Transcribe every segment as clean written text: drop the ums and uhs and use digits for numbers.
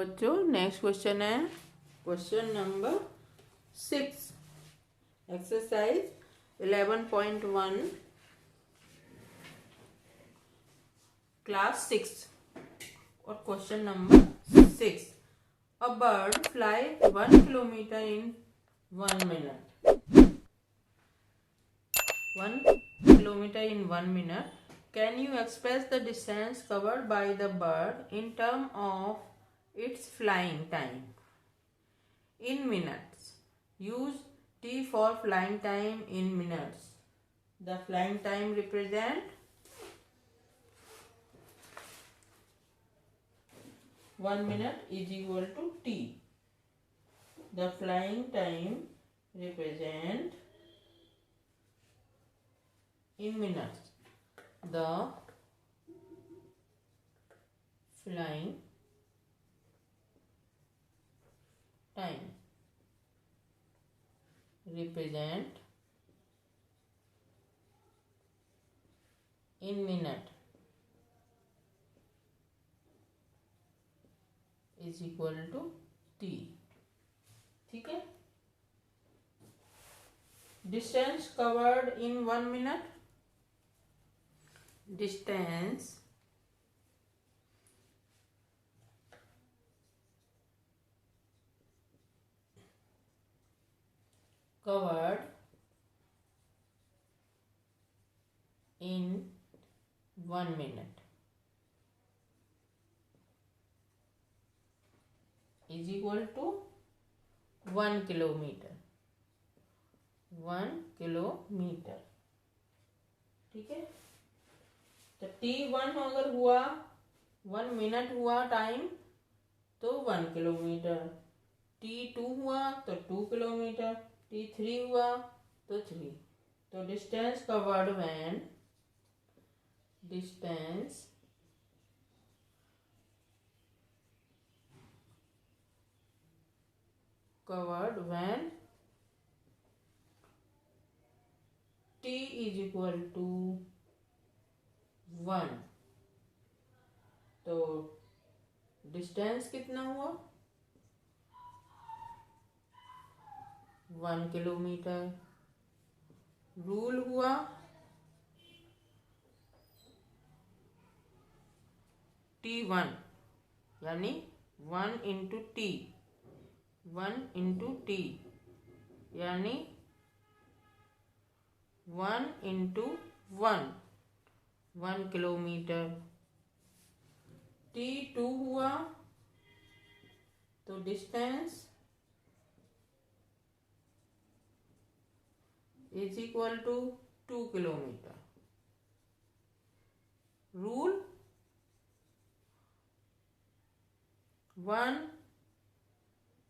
बच्चों next question है question number 6 exercise 11.1 class 6 और question number 6 a bird fly 1 kilometre in 1 minute 1 kilometer in 1 minute. Can you express the distance covered by the bird in terms of its flying time in minutes? Use T for flying time in minutes. The flying time represent 1 minute is equal to T. The flying time represent in minutes. The flying time represent in minute is equal to T. ठीक है. Distance covered in 1 minute. Distance covered in 1 minute is equal to 1 kilometer. 1 kilometer. ठीक है. तो T1 अगर हुआ 1 minute हुआ time तो 1 kilometre. T2 हुआ तो 2 किलोमीटर. T3 हुआ तो 3. तो distance covered when distance covered when T is equal to 1. तो डिस्टेंस कितना हुआ 1 किलोमीटर. रूल हुआ T1 यानी 1 इंटू टी. 1 इंटू टी यानी 1 इंटू 1 किलोमीटर. T2 हुआ तो distance is equal to 2 kilometre. Rule 1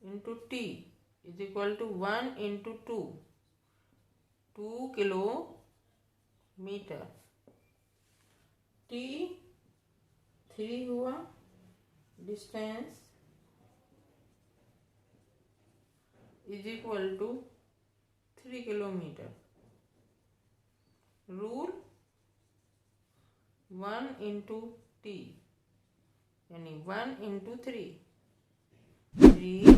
into t is equal to 1 into 2 kilometre. T3 हुआ distance is equal to 3 kilometre. Rule 1 into t यानी 1 into 3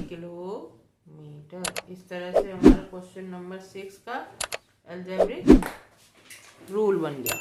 kilometre. इस तरह से हमारा question number 6 का अलजेब्रिक रूल बन गया.